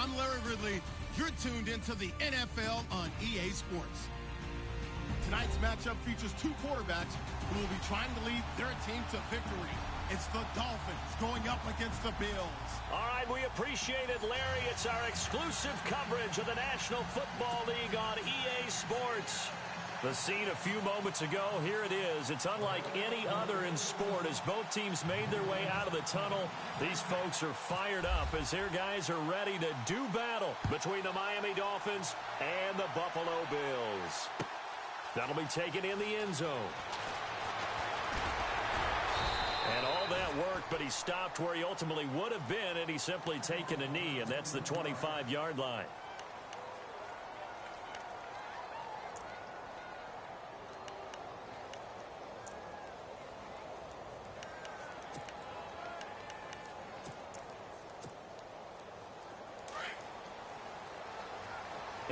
I'm Larry Ridley. You're tuned into the NFL on EA Sports. Tonight's matchup features two quarterbacks who will be trying to lead their team to victory. It's the Dolphins going up against the Bills. All right, we appreciate it, Larry. It's our exclusive coverage of the National Football League on EA Sports. The scene a few moments ago, here it is. It's unlike any other in sport as both teams made their way out of the tunnel. These folks are fired up as their guys are ready to do battle between the Miami Dolphins and the Buffalo Bills. That'll be taken in the end zone. And all that worked, but he stopped where he ultimately would have been, and he's simply taken a knee, and that's the 25-yard line.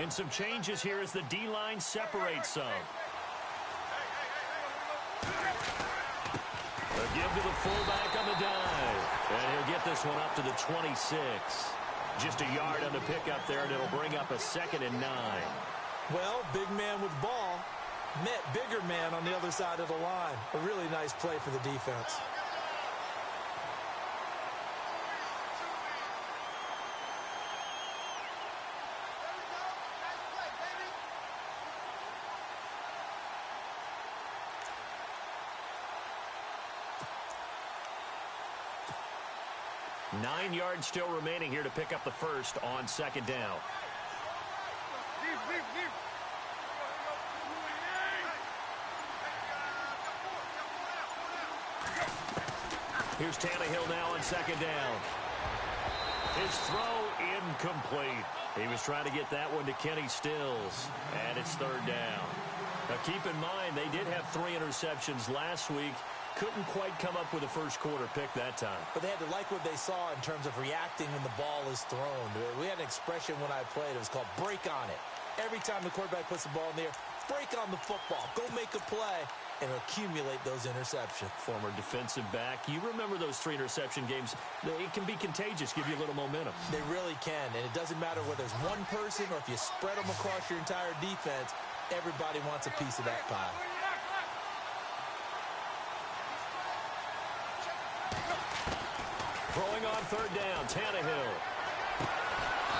And some changes here as the D-line separates some. A give to the fullback on the dive. And he'll get this one up to the 26. Just a yard on the pickup there, and it'll bring up a 2nd and 9. Well, big man with ball met bigger man on the other side of the line. A really nice play for the defense. Nine yards still remaining here to pick up the first on 2nd down. Here's Tannehill now on 2nd down. His throw incomplete. He was trying to get that one to Kenny Stills, and it's 3rd down. Now keep in mind, they did have 3 interceptions last week. Couldn't quite come up with a first quarter pick that time. But they had to like what they saw in terms of reacting when the ball is thrown. We had an expression when I played. It was called break on it. Every time the quarterback puts the ball in the air, break on the football. Go make a play and accumulate those interceptions. Former defensive back. You remember those 3 interception games. It can be contagious, give you a little momentum. They really can. And it doesn't matter whether it's one person or if you spread them across your entire defense. Everybody wants a piece of that pie. Throwing on 3rd down, Tannehill.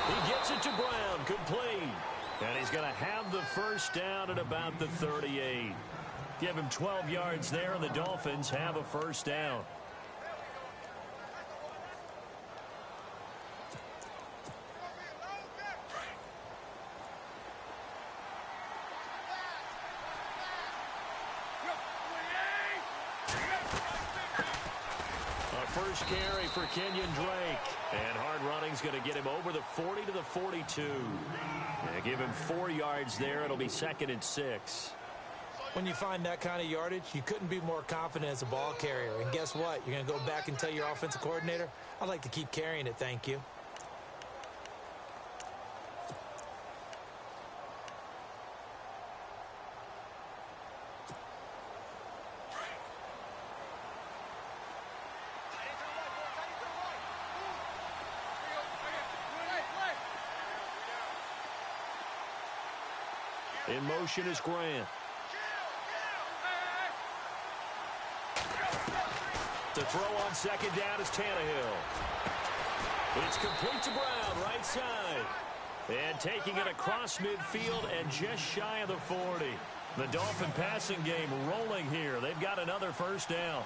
He gets it to Brown, complete. And he's going to have the first down at about the 38. Give him 12 yards there, and the Dolphins have a first down. First carry for Kenyon Drake. And hard running's going to get him over the 40 to the 42. And give him 4 yards there. It'll be 2nd and 6. When you find that kind of yardage, you couldn't be more confident as a ball carrier. And guess what? You're going to go back and tell your offensive coordinator, I'd like to keep carrying it, thank you. In motion is Grant. To throw on 2nd down is Tannehill. It's complete to Brown, right side. And taking it across midfield and just shy of the 40. The Dolphin passing game rolling here. They've got another first down.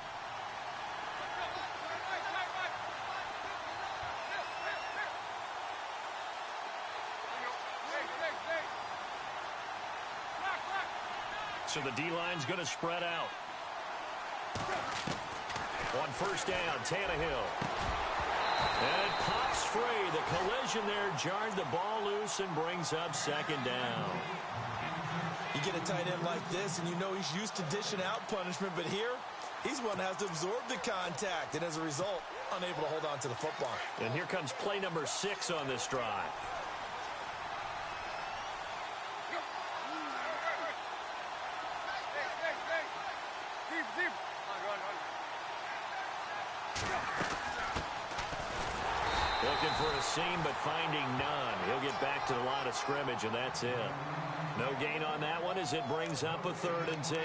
So the D-line's going to spread out. On 1st down, Tannehill. And it pops free. The collision there jarred the ball loose and brings up 2nd down. You get a tight end like this, and you know he's used to dishing out punishment, but here, he's one that has to absorb the contact, and as a result, unable to hold on to the football. And here comes play number 6 on this drive. The Looking for a seam, but finding none. He'll get back to the line of scrimmage, and that's it. No gain on that one as it brings up a 3rd and 10.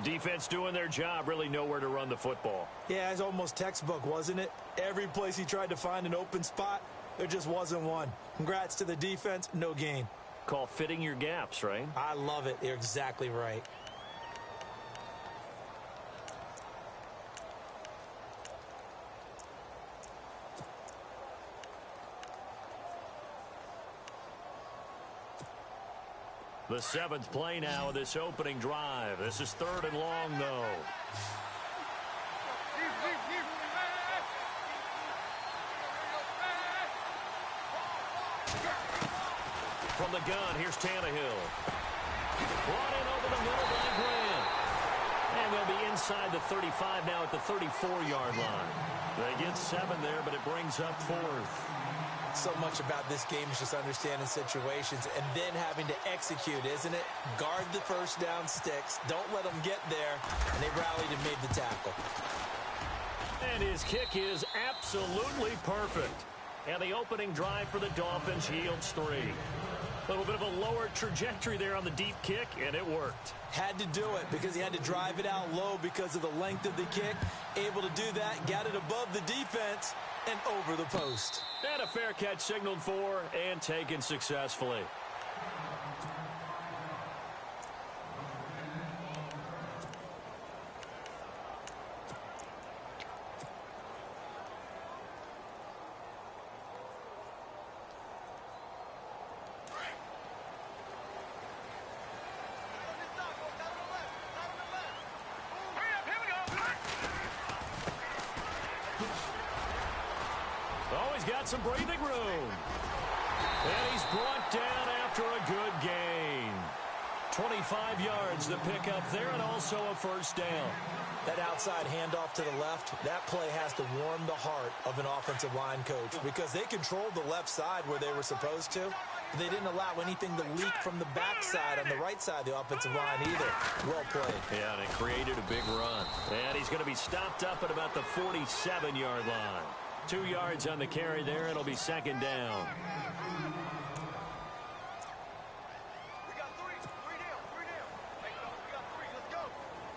Defense doing their job, really nowhere to run the football. Yeah, it's almost textbook, wasn't it? Every place he tried to find an open spot, there just wasn't one. Congrats to the defense, no gain. Call fitting your gaps, right? I love it. You're exactly right. The 7th play now of this opening drive. This is 3rd and long, though. From the gun, here's Tannehill. Brought in over the middle by Grant. And they'll be inside the 35 now at the 34-yard line. They get 7 there, but it brings up 4th. So much about this game is just understanding situations and then having to execute, isn't it? Guard the first down sticks. Don't let them get there. And they rallied and made the tackle. And his kick is absolutely perfect. And the opening drive for the Dolphins yields 3. A little bit of a lower trajectory there on the deep kick, and it worked. Had to do it because he had to drive it out low because of the length of the kick. Able to do that, got it above the defense and over the post. And a fair catch signaled for and taken successfully. Got some breathing room. And he's brought down after a good gain. 25 yards to pick up there and also a first down. That outside handoff to the left, that play has to warm the heart of an offensive line coach because they controlled the left side where they were supposed to. But they didn't allow anything to leak from the backside on the right side of the offensive line either. Well played. Yeah, and it created a big run. And he's going to be stopped up at about the 47-yard line. 2 yards on the carry there. It'll be 2nd down.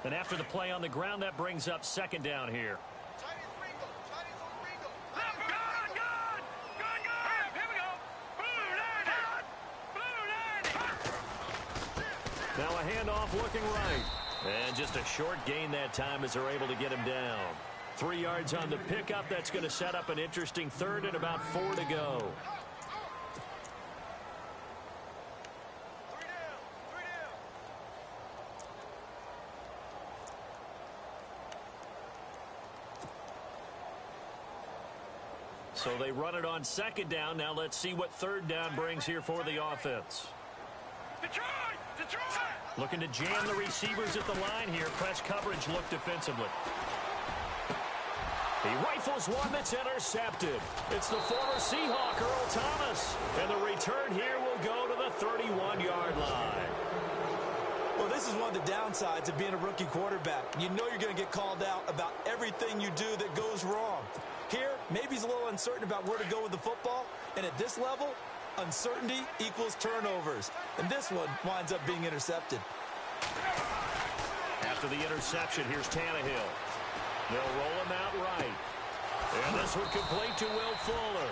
And after the play on the ground, that brings up 2nd down here. Now a handoff looking right. And just a short gain that time as they're able to get him down. 3 yards on the pickup. That's going to set up an interesting 3rd and about 4 to go. So they run it on 2nd down. Now let's see what 3rd down brings here for the offense. Detroit! Looking to jam the receivers at the line here. Press coverage look defensively. He rifles one that's intercepted. It's the former Seahawk, Earl Thomas. And the return here will go to the 31-yard line. Well, this is one of the downsides of being a rookie quarterback. You know you're going to get called out about everything you do that goes wrong. Here, maybe he's a little uncertain about where to go with the football. And at this level, uncertainty equals turnovers. And this one winds up being intercepted. After the interception, here's Tannehill. They'll roll him out right. And this one complete to Will Fuller.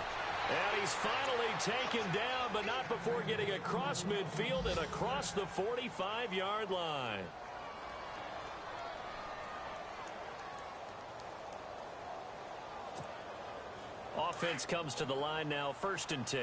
And he's finally taken down, but not before getting across midfield and across the 45-yard line. Offense comes to the line now, 1st and 10.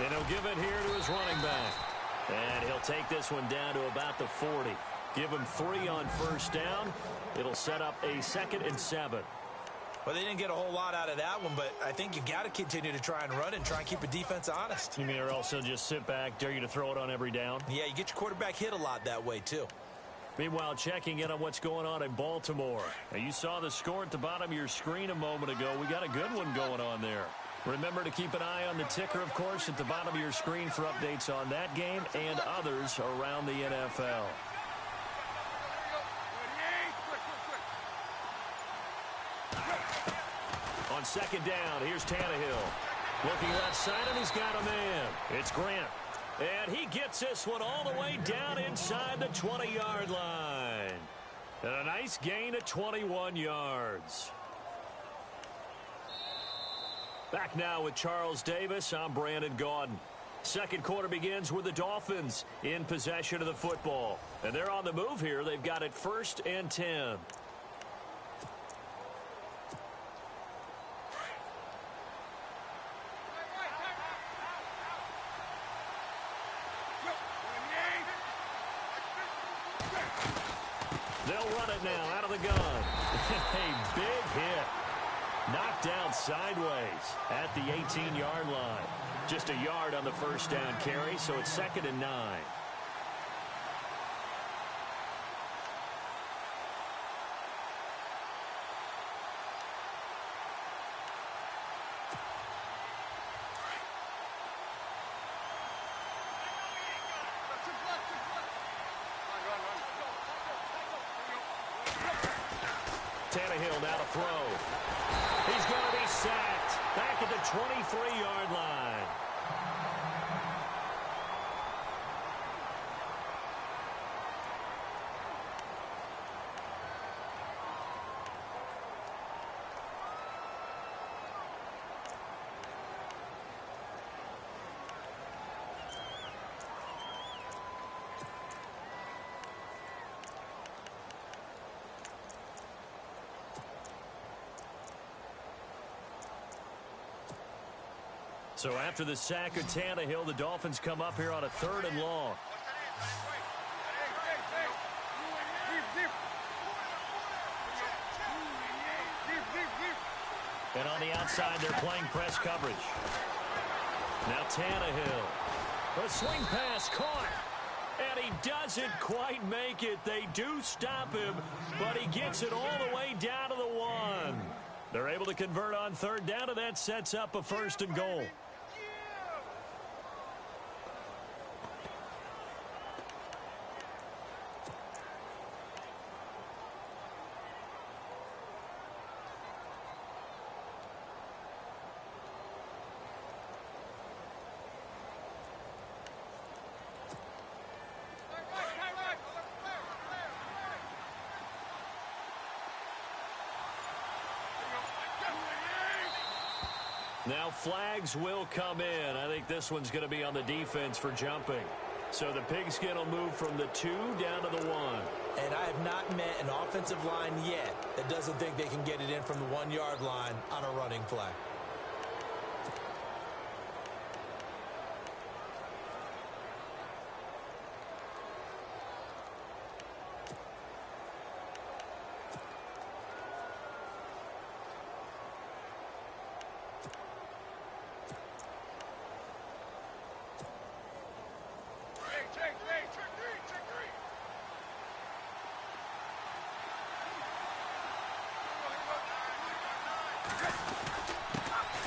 And he'll give it here to his running back. And he'll take this one down to about the 40. Give him 3 on 1st down. It'll set up a 2nd and 7. Well, they didn't get a whole lot out of that one, but I think you got to continue to try and run and try and keep a defense honest. You mean or also just sit back, dare you to throw it on every down? Yeah, you get your quarterback hit a lot that way, too. Meanwhile, checking in on what's going on in Baltimore. Now, you saw the score at the bottom of your screen a moment ago. We got a good one going on there. Remember to keep an eye on the ticker, of course, at the bottom of your screen for updates on that game and others around the NFL. On second down, here's Tannehill. Looking left side, and he's got a man. It's Grant. And he gets this one all the way down inside the 20-yard line. And a nice gain of 21 yards. Back now with Charles Davis. I'm Brandon Gaudin. Second quarter begins with the Dolphins in possession of the football. And they're on the move here. They've got it 1st and 10. They'll run it now out of the gun. A big hit. Knocked down sideways at the 18-yard line. Just a yard on the first down carry, so it's 2nd and 9. Tannehill now to throw. He's going to be sacked back at the 23-yard line. So after the sack of Tannehill, the Dolphins come up here on a 3rd and long. And on the outside, they're playing press coverage. Now Tannehill. A swing pass caught. And he doesn't quite make it. They do stop him, but he gets it all the way down to the 1. They're able to convert on 3rd down, and that sets up a 1st and goal. Now flags will come in. I think this one's going to be on the defense for jumping. So the pigskin will move from the 2 down to the 1. And I have not met an offensive line yet that doesn't think they can get it in from the 1-yard line on a running flag.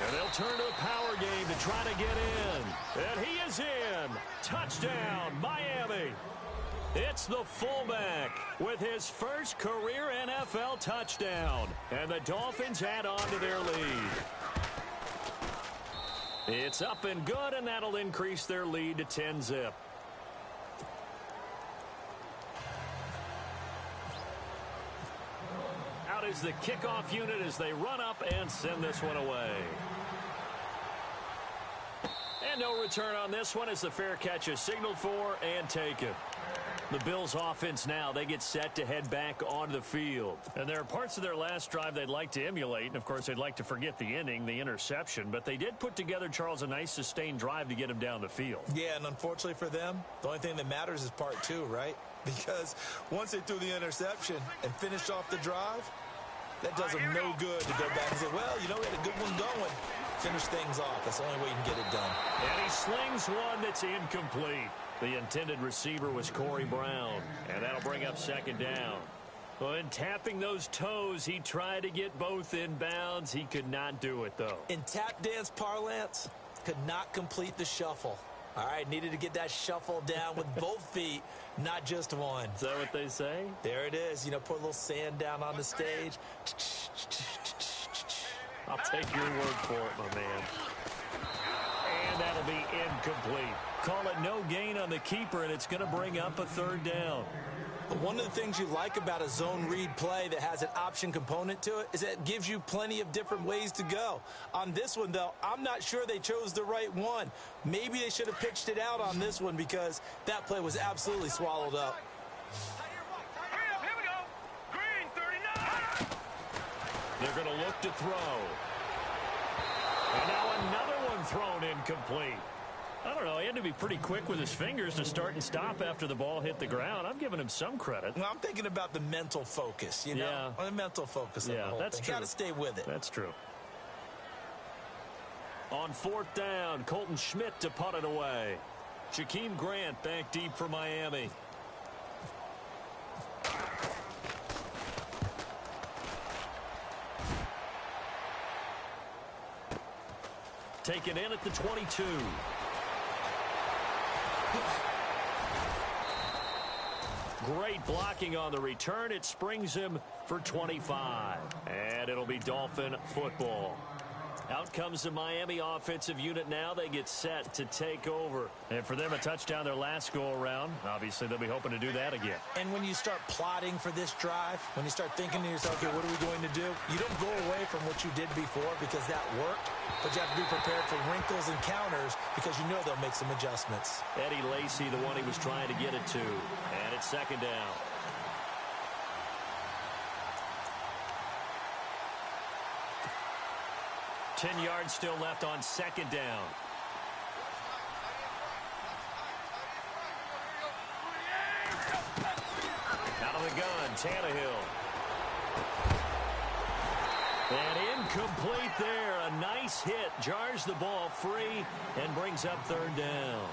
And they'll turn to a power game to try to get in. And he is in. Touchdown, Miami. It's the fullback with his first career NFL touchdown. And the Dolphins add on to their lead. It's up and good, and that'll increase their lead to 10-zip. Out is the kickoff unit as they run up and send this one away. And no return on this one as the fair catch is signaled for and taken. The Bills offense now, they get set to head back onto the field. And there are parts of their last drive they'd like to emulate. And, of course, they'd like to forget the inning, the interception. But they did put together, Charles, a nice sustained drive to get him down the field. Yeah, and unfortunately for them, the only thing that matters is part 2, right? Because once they threw the interception and finished off the drive, that does them no good to go back and say, well, you know, we had a good one going. Finish things off. That's the only way you can get it done. And he slings one that's incomplete. The intended receiver was Corey Brown, and that'll bring up second down. Well, in tapping those toes, he tried to get both in bounds. He could not do it, though. In tap dance parlance, could not complete the shuffle. All right, needed to get that shuffle down with both feet, not just one. Is that what they say? There it is. You know, put a little sand down on the stage. I'll take your word for it, my man. And that'll be incomplete. Call it no gain on the keeper, and it's going to bring up a third down. One of the things you like about a zone read play that has an option component to it is that it gives you plenty of different ways to go. On this one, though, I'm not sure they chose the right one. Maybe they should have pitched it out on this one because that play was absolutely swallowed up. Here we go. Green 39. They're going to look to throw. And now another one thrown incomplete. I don't know. He had to be pretty quick with his fingers to start and stop after the ball hit the ground. I'm giving him some credit. Well, I'm thinking about the mental focus, you know? Yeah. The mental focus of the whole that's thing. true. Got to stay with it. That's true. On fourth down, Colton Schmidt to punt it away. Jakeem Grant back deep for Miami. Taken in at the 22. Great blocking on the return. It springs him for 25. And it'll be Dolphin football. Out comes the Miami offensive unit now. They get set to take over. And for them, a touchdown their last go-around. Obviously, they'll be hoping to do that again. And when you start plotting for this drive, when you start thinking to yourself, okay, what are we going to do? You don't go away from what you did before because that worked. But you have to be prepared for wrinkles and counters because you know they'll make some adjustments. Eddie Lacy, the one he was trying to get it to. And it's second down. Ten yards still left on second down. Out of the gun, Tannehill. And incomplete there. A nice hit. Jars the ball free and brings up third down.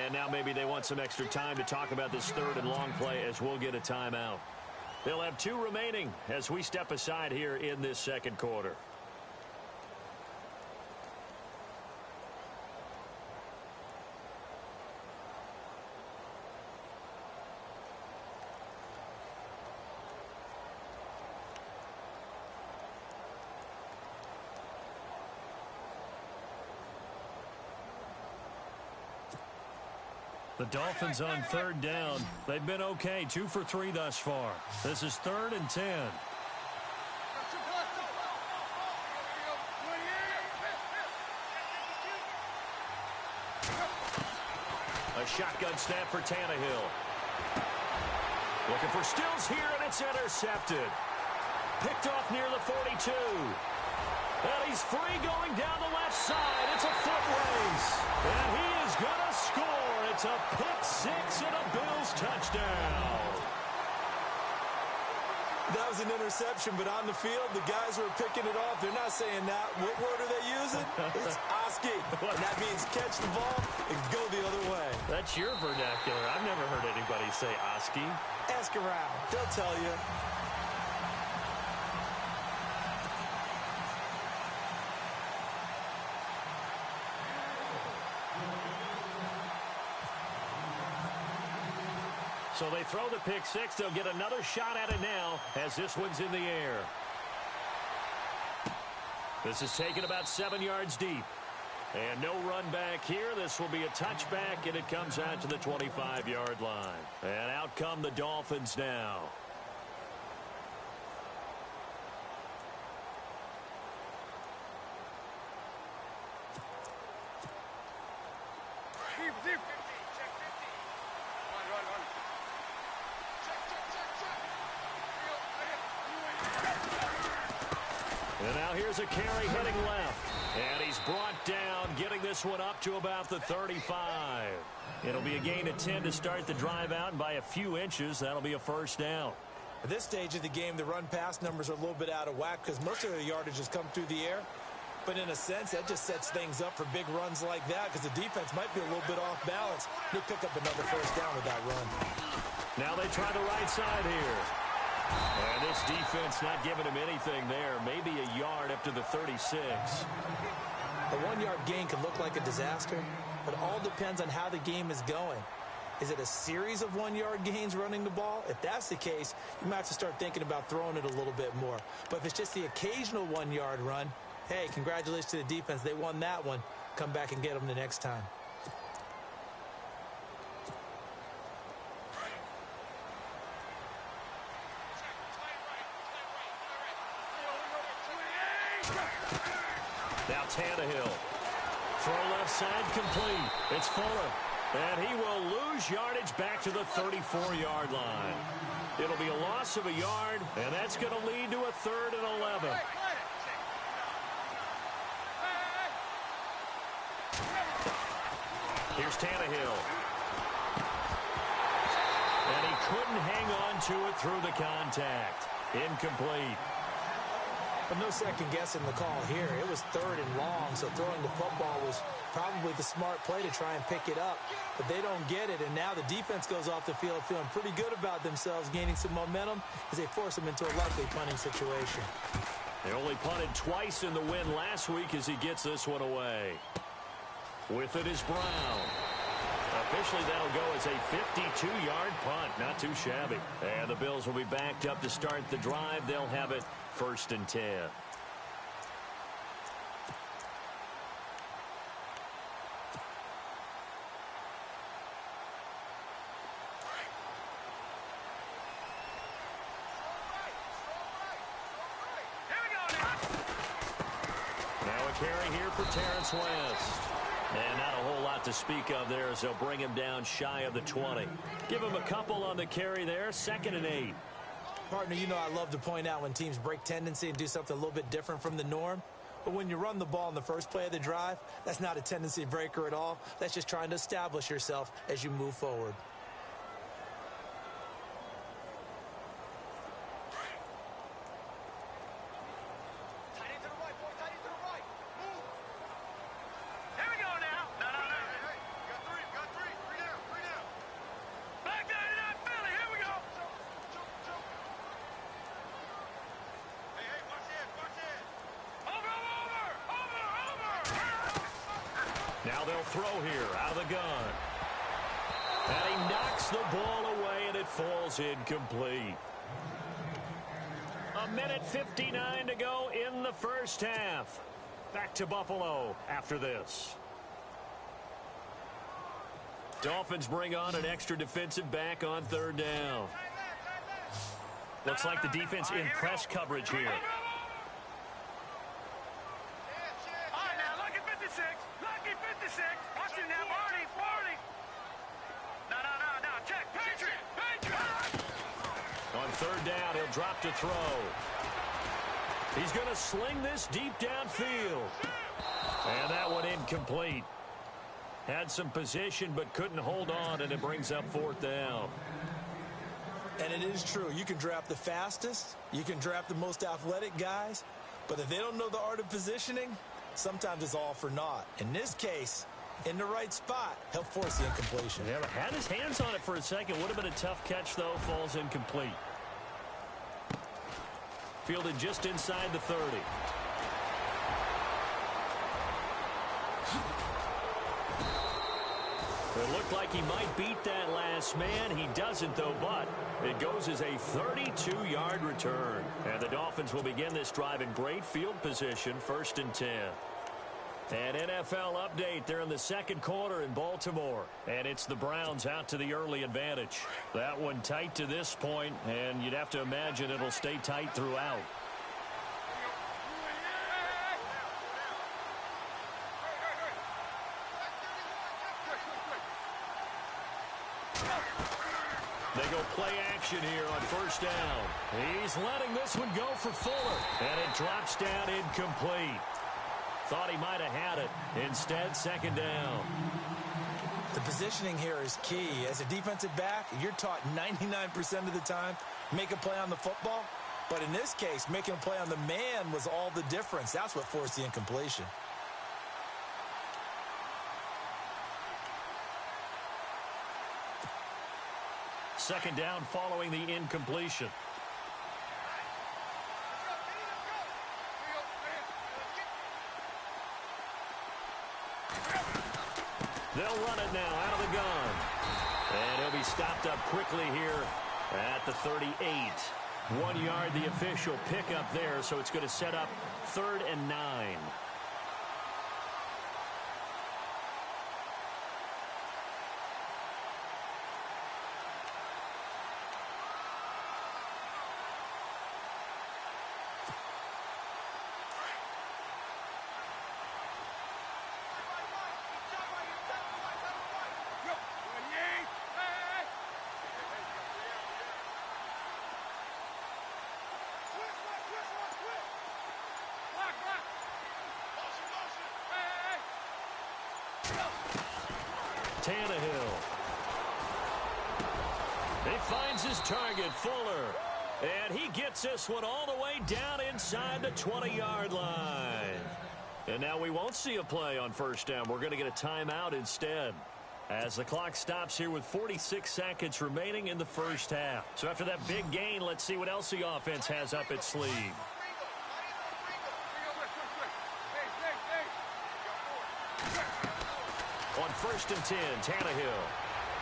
And now maybe they want some extra time to talk about this third and long play as we'll get a timeout. They'll have 2 remaining as we step aside here in this second quarter. The Dolphins on third down. They've been okay, 2 for 3 thus far. This is 3rd and 10. A shotgun snap for Tannehill. Looking for Stills here, and it's intercepted. Picked off near the 42. And he's free going down the left side. It's a foot race. And he is going to score. It's a pick-6 and a Bills touchdown. That was an interception, but on the field, the guys who are picking it off, they're not saying that. What word are they using? It's Oski. And that means catch the ball and go the other way. That's your vernacular. I've never heard anybody say Oski. Ask around. They'll tell you. So they throw the pick-6. They'll get another shot at it now as this one's in the air. This is taken about 7 yards deep. And no run back here. This will be a touchback, and it comes out to the 25-yard line. And out come the Dolphins now. And now here's a carry heading left. And he's brought down, getting this one up to about the 35. It'll be a gain of 10 to start the drive out, and by a few inches, that'll be a first down. At this stage of the game, the run-pass numbers are a little bit out of whack because most of the yardage has come through the air. But in a sense, that just sets things up for big runs like that because the defense might be a little bit off balance. He'll pick up another first down with that run. Now they try the right side here. And this defense not giving him anything there. Maybe a yard up to the 36. A 1-yard gain can look like a disaster, but it all depends on how the game is going. Is it a series of 1-yard gains running the ball? If that's the case, you might have to start thinking about throwing it a little bit more. But if it's just the occasional 1-yard run, hey, congratulations to the defense. They won that one. Come back and get them the next time. Now Tannehill. Throw left side complete. It's Fuller. And he will lose yardage back to the 34-yard line. It'll be a loss of a yard, and that's going to lead to a 3rd and 11. Here's Tannehill. And he couldn't hang on to it through the contact. Incomplete. But no second guessing the call here. It was 3rd and long, so throwing the football was probably the smart play to try and pick it up. But they don't get it, and now the defense goes off the field feeling pretty good about themselves, gaining some momentum as they force them into a likely punting situation. They only punted twice in the win last week as he gets this one away. With it is Brown. Officially, that'll go as a 52-yard punt. Not too shabby. And the Bills will be backed up to start the drive. They'll have it 1st and 10. Now a carry here for Terrence West. And not a whole lot to speak of there as they'll bring him down shy of the 20. Give him a couple on the carry there. 2nd and 8. Partner, you know I love to point out when teams break tendency and do something a little bit different from the norm. But when you run the ball in the first play of the drive, that's not a tendency breaker at all. That's just trying to establish yourself as you move forward. Now they'll throw here out of the gun. And he knocks the ball away, and it falls incomplete. 1:59 to go in the first half. Back to Buffalo after this. Dolphins bring on an extra defensive back on 3rd down. Looks like the defense in press coverage here. On 3rd down, he'll drop to throw. He's going to sling this deep downfield. And that one incomplete. Had some position but couldn't hold on, and it brings up 4th down. And it is true. You can draft the fastest. You can draft the most athletic guys. But if they don't know the art of positioning, sometimes it's all for naught. In this case, in the right spot, he'll force the incompletion. Yeah, had his hands on it for a second. Would have been a tough catch, though. Falls incomplete. Fielded just inside the 30. It looked like he might beat that last man. He doesn't, though, but it goes as a 32-yard return. And the Dolphins will begin this drive in great field position, 1st and 10. An NFL update. They're in the 2nd quarter in Baltimore. And it's the Browns out to the early advantage. That one tight to this point, and you'd have to imagine it'll stay tight throughout. They go play action here on first down. He's letting this one go for Fuller. And it drops down incomplete. Thought he might have had it. Instead, second down. The positioning here is key. As a defensive back, you're taught 99% of the time, make a play on the football. But in this case, making a play on the man was all the difference. That's what forced the incompletion. Second down following the incompletion. They'll run it now out of the gun. And he'll be stopped up quickly here at the 38. 1 yard, the official pickup there, so it's going to set up 3rd and 9. Tannehill. He finds his target, Fuller. And he gets this one all the way down inside the 20-yard line. And now we won't see a play on first down. We're going to get a timeout instead, as the clock stops here with 46 seconds remaining in the first half. So after that big gain, let's see what else the offense has up its sleeve. On 1st and 10, Tannehill.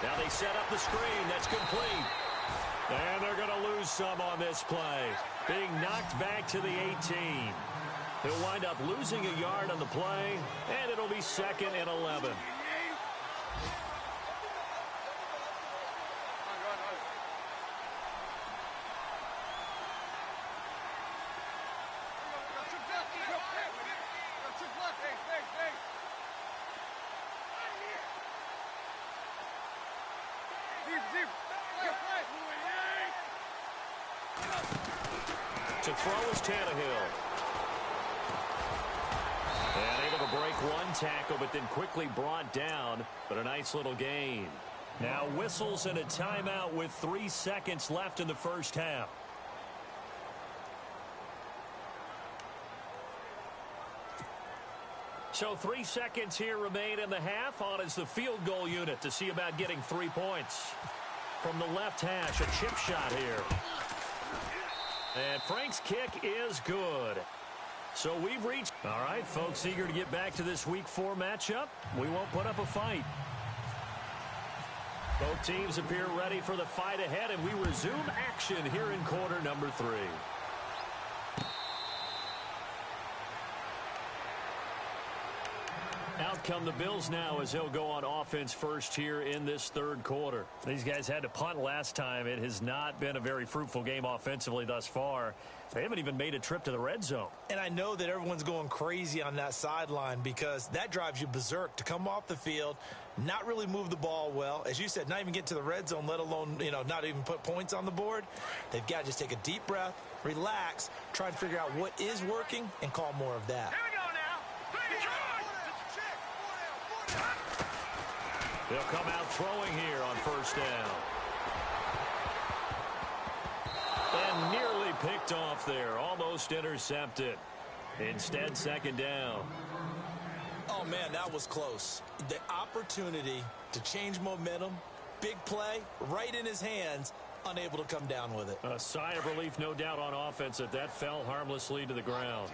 Now they set up the screen. That's complete. And they're going to lose some on this play. Being knocked back to the 18. He'll wind up losing a yard on the play, and it'll be 2nd and 11. To throw is Tannehill. And able to break one tackle, but then quickly brought down. But a nice little gain. Now whistles and a timeout with 3 seconds left in the first half. So 3 seconds here remain in the half. On is the field goal unit to see about getting 3 points. From the left hash, a chip shot here. And Frank's kick is good. So we've reached... All right, folks, eager to get back to this Week 4 matchup. We won't put up a fight. Both teams appear ready for the fight ahead, and we resume action here in quarter number 3. Out come the Bills now as they'll go on offense first here in this 3rd quarter. These guys had to punt last time. It has not been a very fruitful game offensively thus far. They haven't even made a trip to the red zone. And I know that everyone's going crazy on that sideline because that drives you berserk to come off the field, not really move the ball well. As you said, not even get to the red zone, let alone, not even put points on the board. They've got to just take a deep breath, relax, try and figure out what is working, and call more of that. Here we go now. They'll come out throwing here on first down. And nearly picked off there. Almost intercepted. Instead, second down. Oh, man, that was close. The opportunity to change momentum, big play, right in his hands, unable to come down with it. A sigh of relief, no doubt, on offense that fell harmlessly to the ground.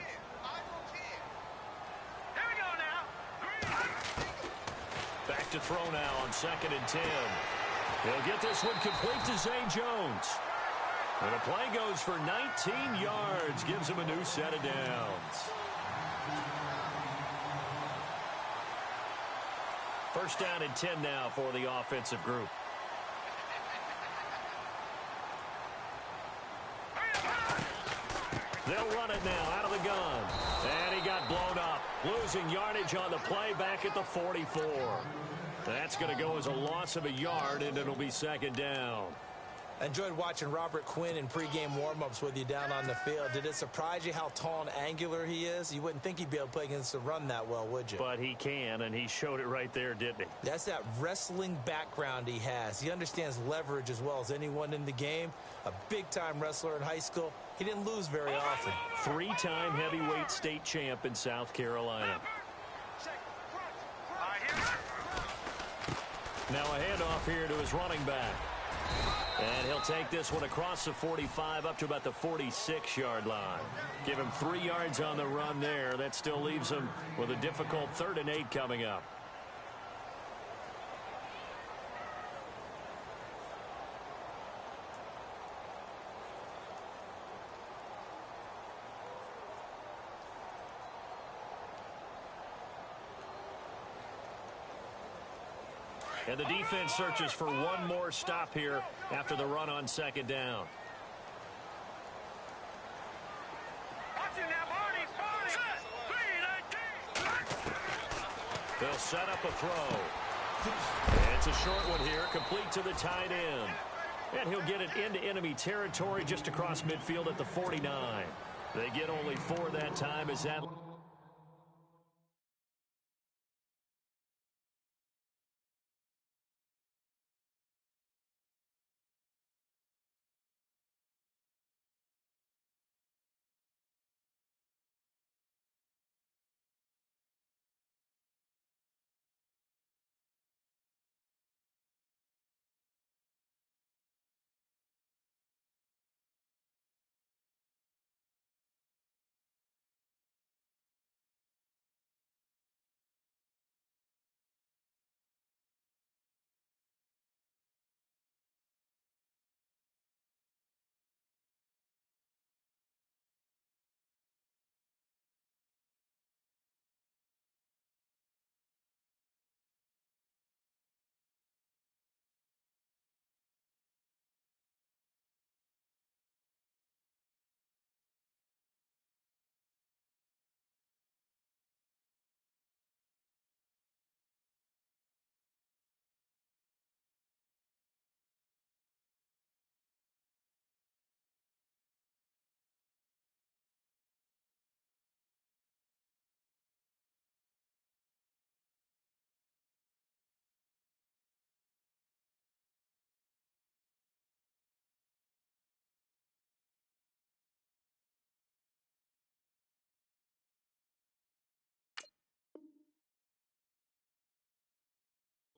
Back to throw now on 2nd and 10. He'll get this one complete to Zay Jones. And the play goes for 19 yards. Gives him a new set of downs. First down and 10 now for the offensive group. They'll run it now out of the gun. And he got blown up. Losing yardage on the play back at the 44. That's going to go as a loss of a yard, and it'll be second down. I enjoyed watching Robert Quinn in pregame warm-ups with you down on the field. Did it surprise you how tall and angular he is? You wouldn't think he'd be able to play against the run that well, would you? But he can, and he showed it right there, didn't he? That's that wrestling background he has. He understands leverage as well as anyone in the game. A big-time wrestler in high school. He didn't lose very often. Three-time heavyweight state champ in South Carolina. Now a handoff here to his running back. And he'll take this one across the 45 up to about the 46-yard line. Give him 3 yards on the run there. That still leaves him with a difficult 3rd and 8 coming up. And the defense searches for one more stop here after the run on 2nd down. They'll set up a throw. It's a short one here, complete to the tight end. And he'll get it into enemy territory just across midfield at the 49. They get only 4 that time as that...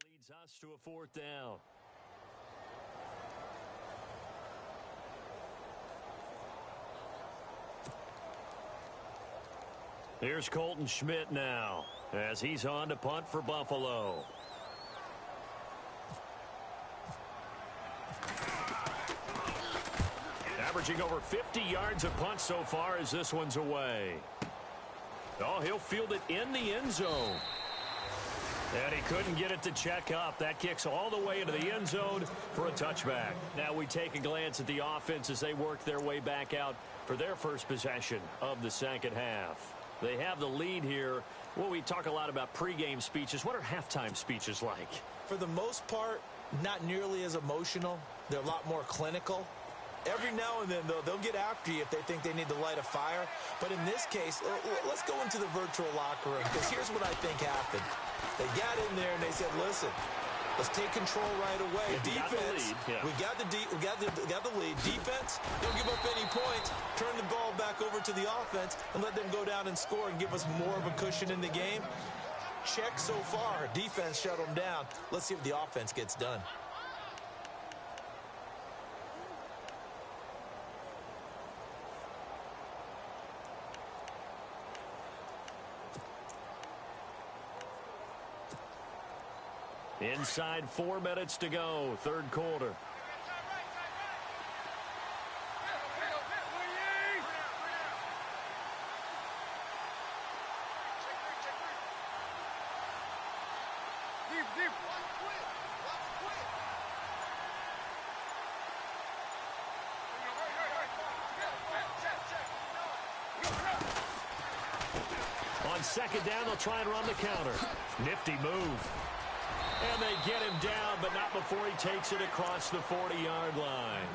leads us to a 4th down. Here's Colton Schmidt now as he's on to punt for Buffalo. Averaging over 50 yards a punt so far as this one's away. Oh, he'll field it in the end zone. And he couldn't get it to check up. That kicks all the way into the end zone for a touchback. Now we take a glance at the offense as they work their way back out for their first possession of the 2nd half. They have the lead here. Well, we talk a lot about pregame speeches. What are halftime speeches like? For the most part, not nearly as emotional. They're a lot more clinical. Every now and then, though, they'll get after you if they think they need to light a fire. But in this case, let's go into the virtual locker room, because here's what I think happened. They got in there and they said, listen, let's take control right away. Defense, we got the lead. Defense, don't give up any points. Turn the ball back over to the offense and let them go down and score and give us more of a cushion in the game. Check so far. Defense shut them down. Let's see if the offense gets done. Inside 4 minutes to go, 3rd quarter. On 2nd down, they'll try and run the counter. Nifty move. And they get him down, but not before he takes it across the 40-yard line.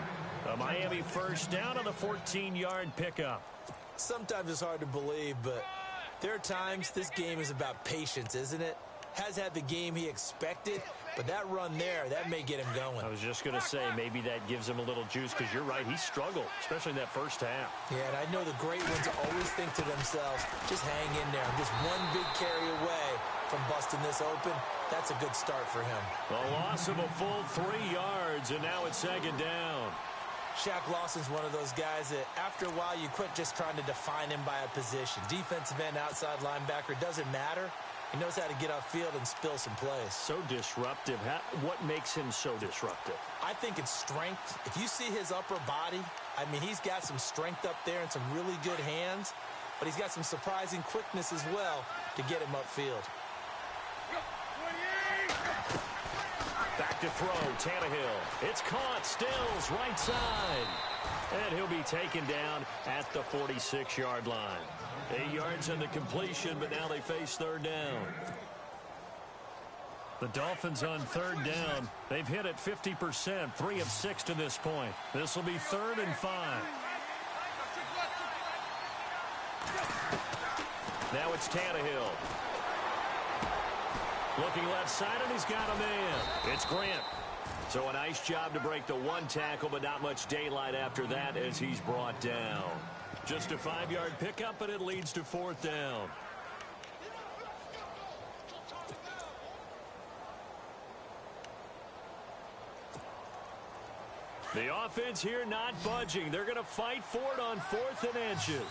A Miami first down on the 14-yard pickup. Sometimes it's hard to believe, but there are times this game is about patience, isn't it? Has had the game he expected, but that run there, that may get him going. I was just going to say, maybe that gives him a little juice, because you're right, he struggled, especially in that first half. Yeah, and I know the great ones always think to themselves, just hang in there. Just one big carry away from busting this open. That's a good start for him. A loss of a full 3 yards, and now it's second down. Shaq Lawson's one of those guys that after a while you quit just trying to define him by a position. Defensive end, outside linebacker, doesn't matter. He knows how to get upfield and spill some plays. So disruptive. What makes him so disruptive? I think it's strength. If you see his upper body, I mean, he's got some strength up there and some really good hands, but he's got some surprising quickness as well to get him upfield. Back to throw, Tannehill. It's caught, Stills, right side. And he'll be taken down at the 46-yard line. 8 yards on the completion, but now they face third down. The Dolphins on third down. They've hit it 50%, 3 of 6 to this point. This will be 3rd and 5. Now it's Tannehill. Looking left side, and he's got a man. It's Grant. So a nice job to break the 1 tackle, but not much daylight after that as he's brought down. Just a 5-yard pickup, and it leads to 4th down. The offense here not budging. They're going to fight for it on 4th and inches.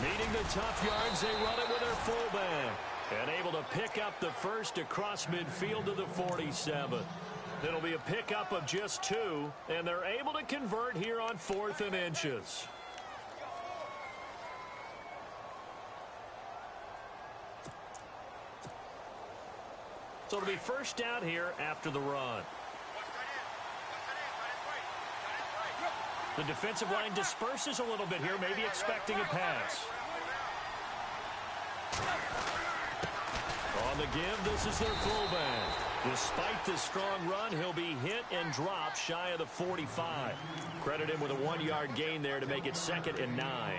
Needing the tough yards, they run it with their fullback. And able to pick up the first across midfield to the 47. It'll be a pickup of just 2, and they're able to convert here on 4th and inches. So it'll be first down here after the run. The defensive line disperses a little bit here, maybe expecting a pass. On the give, this is their fullback. Despite the strong run, he'll be hit and dropped shy of the 45. Credit him with a 1-yard gain there to make it 2nd and 9.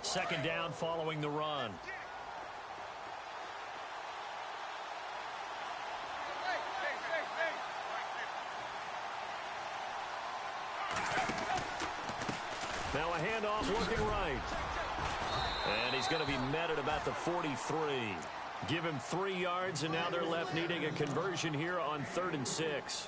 Second down following the run. Now a handoff looking right. And he's going to be met at about the 43. Give him 3 yards, and now they're left needing a conversion here on 3rd and 6.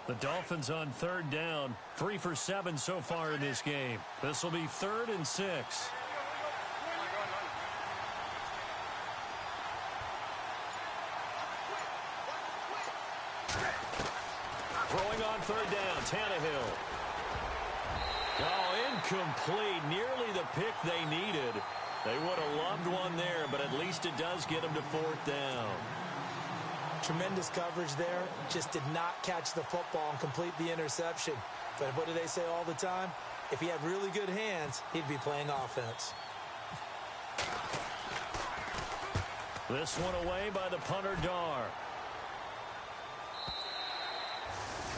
The Dolphins on third down, 3 for 7 so far in this game. This will be 3rd and 6. Throwing on third down, Tannehill. Oh, incomplete. Nearly the pick they needed. They would have loved one there, but at least it does get them to 4th down. Tremendous coverage there. Just did not catch the football and complete the interception. But what do they say all the time? If he had really good hands, he'd be playing offense. This one away by the punter, Dar.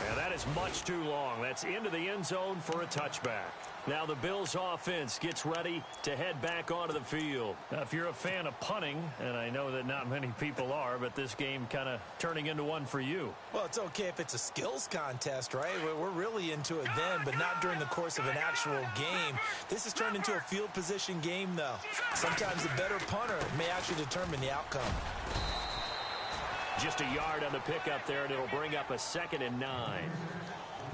And that is much too long. That's into the end zone for a touchback. Now the Bills offense gets ready to head back onto the field. Now, if you're a fan of punting, and I know that not many people are, but this game kind of turning into one for you. Well, it's okay if it's a skills contest, right? We're really into it then, but not during the course of an actual game. This has turned into a field position game, though. Sometimes the better punter may actually determine the outcome. Just a yard on the pickup there, and it'll bring up a 2nd and 9.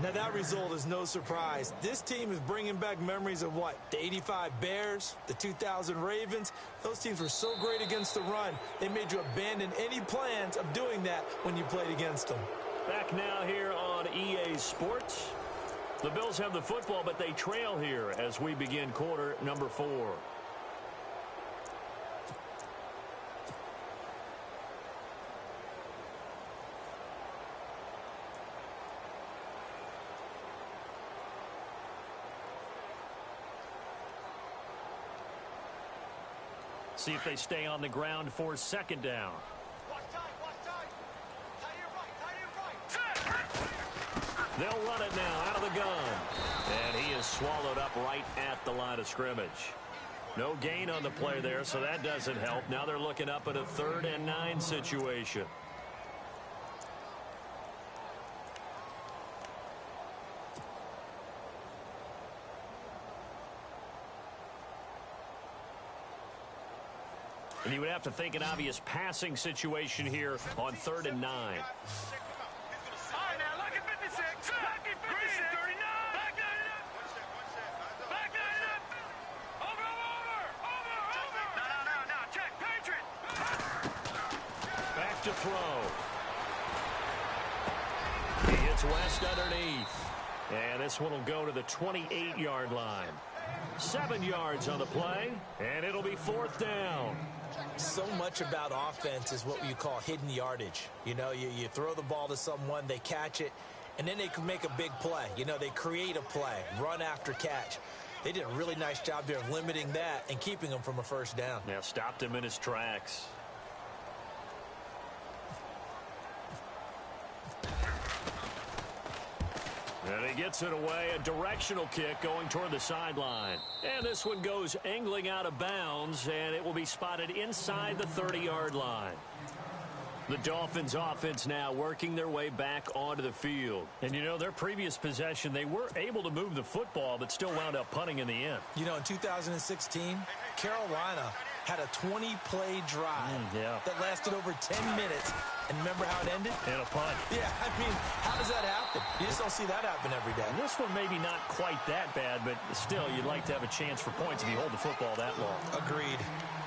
Now, that result is no surprise. This team is bringing back memories of what? The 85 Bears, the 2000 Ravens. Those teams were so great against the run, they made you abandon any plans of doing that when you played against them. Back now here on EA Sports. The Bills have the football, but they trail here as we begin quarter number 4. See if they stay on the ground for second down. They'll run it now out of the gun. And he is swallowed up right at the line of scrimmage. No gain on the play there, so that doesn't help. Now they're looking up at a 3rd and 9 situation. And you would have to think an obvious passing situation here on 3rd and 9. All right, now, look at 56. Look at 56. 39. Back 99. Back 99. Over. No. Check. Patriot. Back to throw. He hits West underneath. And this one will go to the 28-yard line. 7 yards on the play, and it'll be 4th down. So much about offense is what you call hidden yardage. You know, you throw the ball to someone, they catch it, and then they can make a big play. You know, they create a play, run after catch. They did a really nice job there of limiting that and keeping him from a 1st down. Yeah, stopped him in his tracks. And he gets it away, a directional kick going toward the sideline. And this one goes angling out of bounds, and it will be spotted inside the 30-yard line. The Dolphins offense now working their way back onto the field. And, you know, their previous possession, they were able to move the football, but still wound up punting in the end. You know, in 2016, Carolina had a 20-play drive that lasted over 10 minutes. And remember how it ended? In a punt. Yeah, I mean, how does that happen? You just don't see that happen every day. And this one maybe not quite that bad, but still, you'd like to have a chance for points if you hold the football that long. Agreed.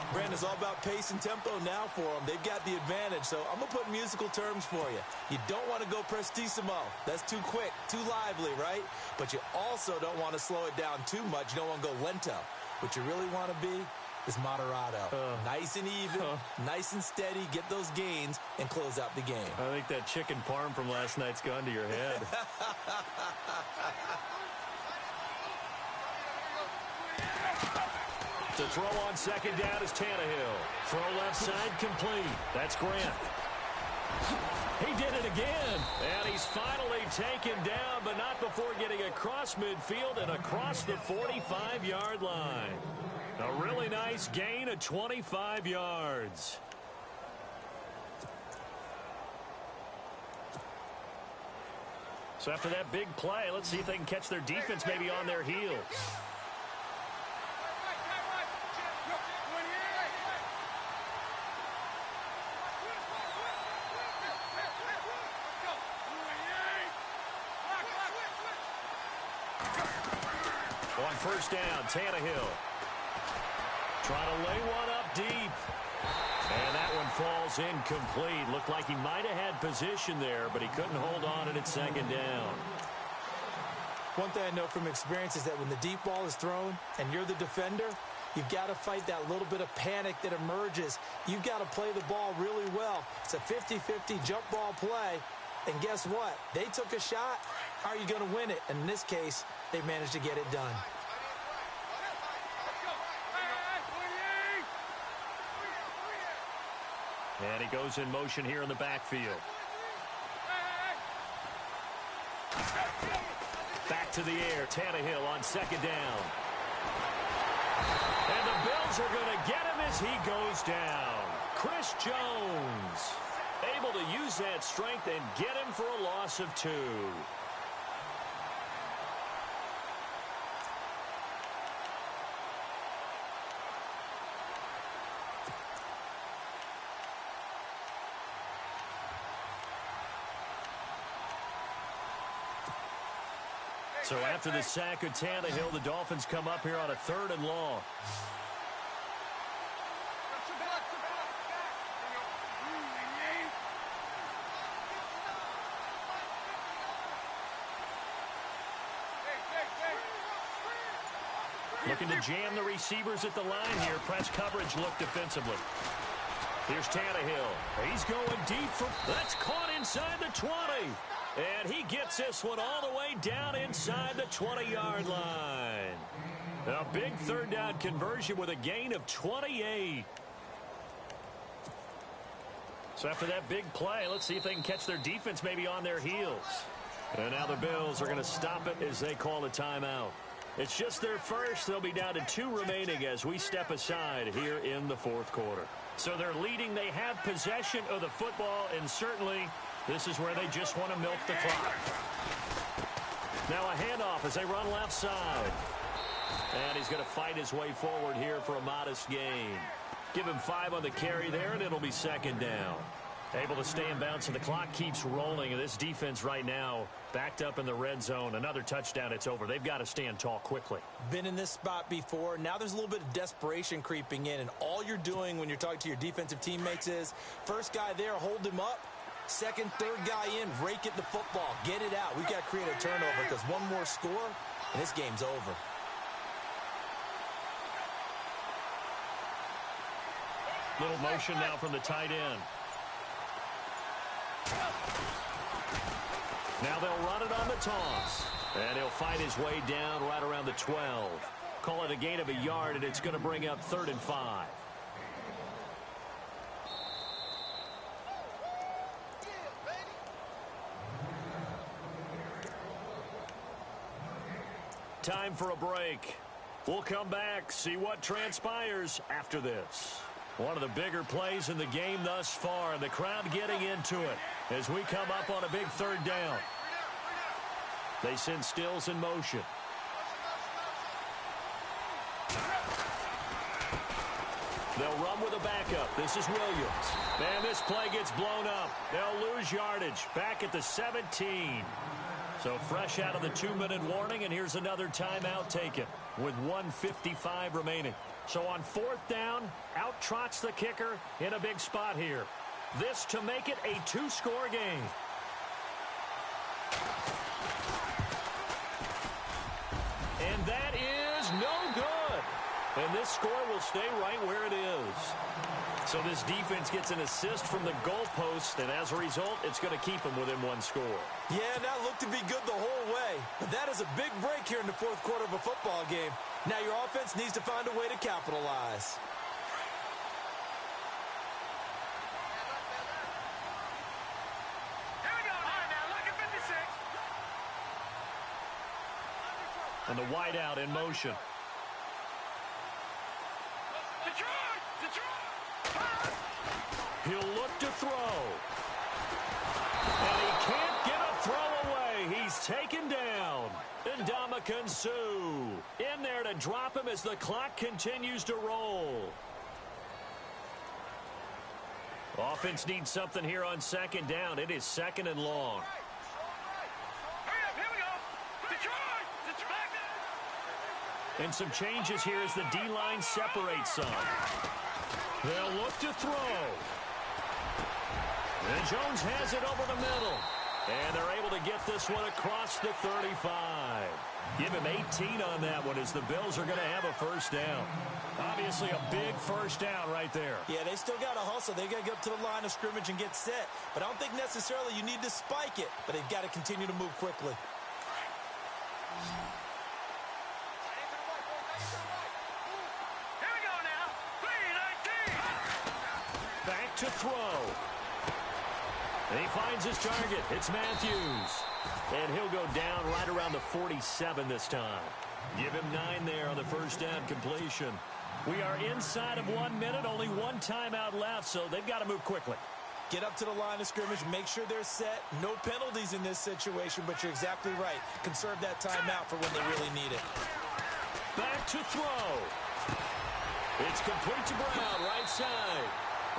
Brandon, it's all about pace and tempo now for them. They've got the advantage, so I'm going to put musical terms for you. You don't want to go prestissimo. That's too quick, too lively, right? But you also don't want to slow it down too much. You don't want to go lento. What you really want to be is moderato. Nice and even, nice and steady, get those gains, and close out the game. I think that chicken parm from last night's gone to your head. To throw on second down is Tannehill. Throw left side complete. That's Grant. He did it again. And he's finally taken down, but not before getting across midfield and across the 45-yard line. A really nice gain of 25 yards. So after that big play, let's see if they can catch their defense maybe on their heels. On 1st down, Tannehill. Trying to lay one up deep. And that one falls incomplete. Looked like he might have had position there, but he couldn't hold on at 2nd down. One thing I know from experience is that when the deep ball is thrown and you're the defender, you've got to fight that little bit of panic that emerges. You've got to play the ball really well. It's a 50-50 jump ball play. And guess what? They took a shot. How are you going to win it? And in this case, they managed to get it done. And he goes in motion here in the backfield. Back to the air. Tannehill on 2nd down. And the Bills are going to get him as he goes down. Chris Jones able to use that strength and get him for a loss of 2. So after the sack of Tannehill, the Dolphins come up here on a 3rd and long. Looking to jam the receivers at the line here. Press coverage look defensively. Here's Tannehill. He's going deep for... That's caught inside the 20. And he gets this one all the way down inside the 20-yard line. A big 3rd down conversion with a gain of 28. So after that big play, let's see if they can catch their defense maybe on their heels. And now the Bills are going to stop it as they call a timeout. It's just their first. They'll be down to 2 remaining as we step aside here in the 4th quarter. So they're leading. They have possession of the football, and certainly this is where they just want to milk the clock. Now a handoff as they run left side. And he's going to fight his way forward here for a modest gain. Give him 5 on the carry there, and it'll be 2nd down. Able to stay in bounds, and the clock keeps rolling. And this defense right now backed up in the red zone. Another touchdown, it's over. They've got to stand tall quickly. Been in this spot before. Now there's a little bit of desperation creeping in, and all you're doing when you're talking to your defensive teammates is first guy there, hold him up. Second, third guy in, rake at the football. Get it out. We've got to create a turnover because one more score, and this game's over. Little motion now from the tight end. Now they'll run it on the toss. And he'll fight his way down right around the 12. Call it a gain of a yard, and it's going to bring up 3rd and 5. Time for a break. We'll come back, see what transpires after this. One of the bigger plays in the game thus far, and the crowd getting into it as we come up on a big 3rd down. They send Stills in motion. They'll run with a backup. This is Williams. And this play gets blown up. They'll lose yardage back at the 17. So fresh out of the 2-minute warning, and here's another timeout taken with 1:55 remaining. So on 4th down, out trots the kicker in a big spot here. This to make it a 2-score game. And that is no good. And this score will stay right where it is. So this defense gets an assist from the goalpost, and as a result, it's going to keep them within 1 score. Yeah, that looked to be good the whole way. But that is a big break here in the 4th quarter of a football game. Now your offense needs to find a way to capitalize. Here we go now. Look at 56. And the wideout in motion. Detroit! Detroit! He'll look to throw. And he can't get a throw away. He's taken down. Ndamukong Suh in there to drop him as the clock continues to roll. Offense needs something here on 2nd down. It is 2nd and long. Hurry up, here we go! Detroit! Detroit! And some changes here as the D-line separates some. They'll look to throw. And Jones has it over the middle. And they're able to get this one across the 35. Give him 18 on that one as the Bills are going to have a 1st down. Obviously a big 1st down right there. Yeah, they still got to hustle. They got to get up to the line of scrimmage and get set. But I don't think necessarily you need to spike it. But they've got to continue to move quickly. Here we go now. 3-19. Back to throw. And he finds his target. It's Matthews. And he'll go down right around the 47 this time. Give him 9 there on the 1st down completion. We are inside of 1 minute. Only 1 timeout left, so they've got to move quickly. Get up to the line of scrimmage. Make sure they're set. No penalties in this situation, but you're exactly right. Conserve that timeout for when they really need it. Back to throw. It's complete to Brown, right side.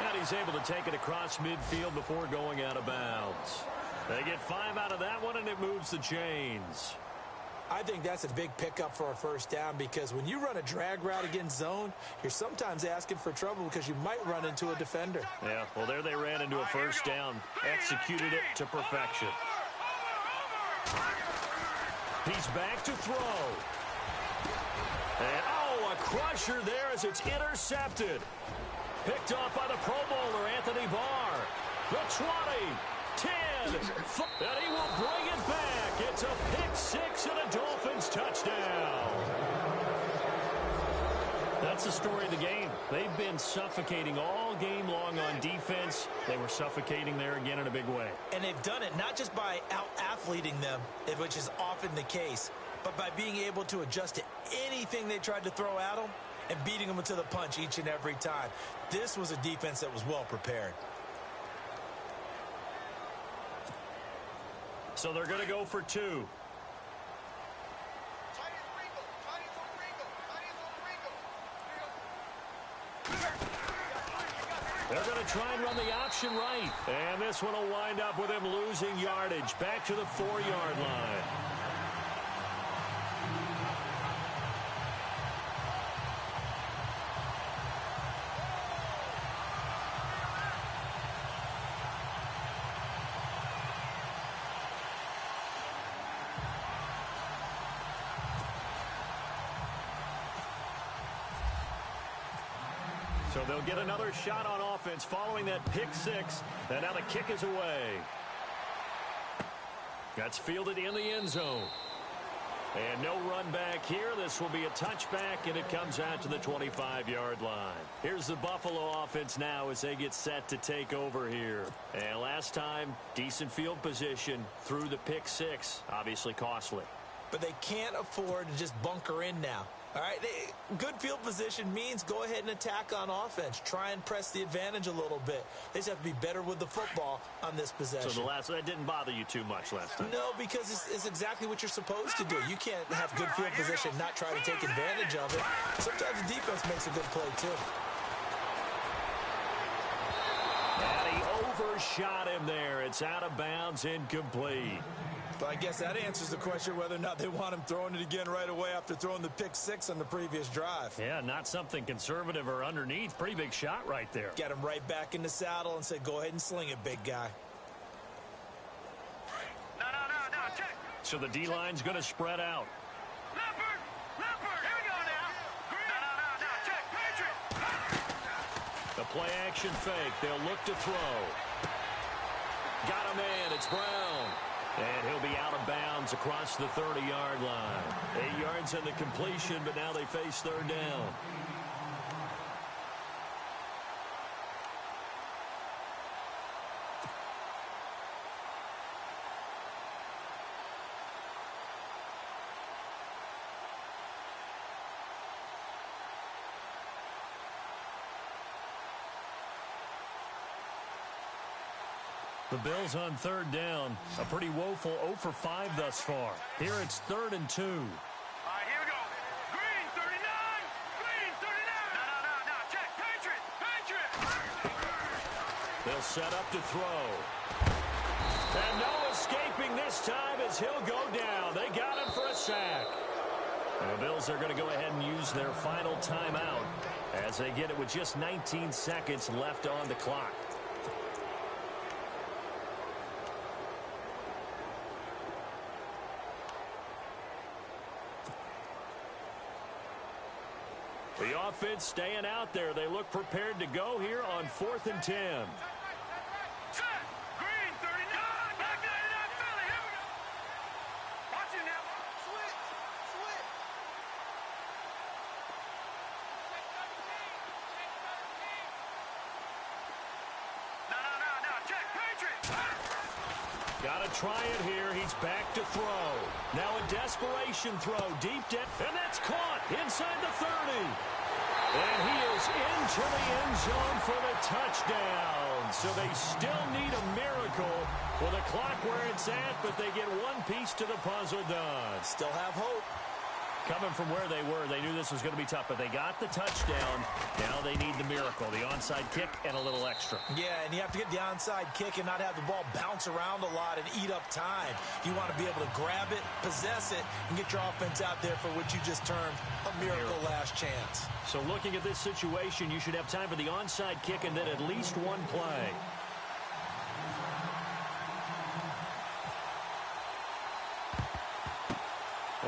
And he's able to take it across midfield before going out of bounds. They get 5 out of that one, and it moves the chains. I think that's a big pickup for a first down because when you run a drag route against zone, you're sometimes asking for trouble because you might run into a defender. Yeah, well, there they ran into a first down, executed it to perfection. He's back to throw. And, oh, a crusher there as it's intercepted. Picked off by the Pro Bowler, Anthony Barr. The 20, 10, and he will bring it back. It's a pick-6 and a Dolphins touchdown. That's the story of the game. They've been suffocating all game long on defense. They were suffocating there again in a big way. And they've done it not just by out-athleting them, which is often the case, but by being able to adjust to anything they tried to throw at them and beating them to the punch each and every time. This was a defense that was well prepared. So they're going to go for 2. They're going to try and run the option right. And this one will wind up with him losing yardage back to the 4-yard line. So they'll get another shot on offense following that pick-6. And now the kick is away. That's fielded in the end zone. And no run back here. This will be a touchback, and it comes out to the 25-yard line. Here's the Buffalo offense now as they get set to take over here. And last time, decent field position through the pick-6. Obviously costly. But they can't afford to just bunker in now. All right, good field position means go ahead and attack on offense. Try and press the advantage a little bit. They just have to be better with the football on this possession. So that didn't bother you too much last time? No, because it's exactly what you're supposed to do. You can't have good field position, not try to take advantage of it. Sometimes the defense makes a good play, too. And he overshot him there. It's out of bounds, incomplete. But I guess that answers the question whether or not they want him throwing it again right away after throwing the pick-6 on the previous drive. Yeah, not something conservative or underneath. Pretty big shot right there. Get him right back in the saddle and say, go ahead and sling it, big guy. No, check. So the D-line's going to spread out. Leopard, here we go now. No, check, Patriot. The play action fake. They'll look to throw. Got a man. It's Brown. And he'll be out of bounds across the 30-yard line. 8 yards on the completion, but now they face third down. The Bills on third down. A pretty woeful 0 for 5 thus far. Here it's 3rd and 2. All right, here we go. Green, 39. Green, 39. No, check. Patriot. They'll set up to throw. And no escaping this time as he'll go down. They got him for a sack. And the Bills are going to go ahead and use their final timeout as they get it with just 19 seconds left on the clock. The offense staying out there. They look prepared to go here on 4th and 10. Set. Green, 39. Back 99, Philly. Here we go. Watch it now. Switch. No, check. Patriot. Got to try it here. He's back to throw. Now a desperation throw. Deep depth. And that's caught inside the 30. And he is into the end zone for the touchdown. So they still need a miracle with the clock where it's at, but they get one piece to the puzzle done. Still have hope. Coming from where they were, they knew this was going to be tough, but they got the touchdown. Now they need the miracle, the onside kick and a little extra. Yeah, and you have to get the onside kick and not have the ball bounce around a lot and eat up time. You want to be able to grab it, possess it, and get your offense out there for what you just termed a miracle last chance. So looking at this situation, you should have time for the onside kick and then at least one play.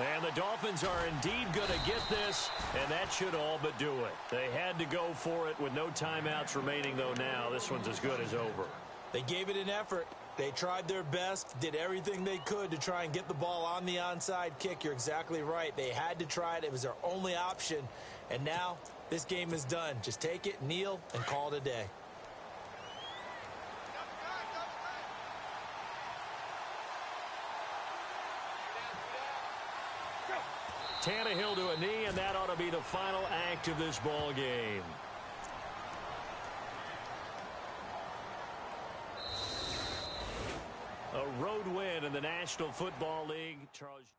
And the Dolphins are indeed going to get this, and that should all but do it. They had to go for it with no timeouts remaining, though now this one's as good as over. They gave it an effort. They tried their best, did everything they could to try and get the ball on the onside kick. You're exactly right. They had to try it. It was their only option. And now this game is done. Just take it, kneel, and call it a day. Tannehill to a knee, and that ought to be the final act of this ball game. A road win in the National Football League. Charles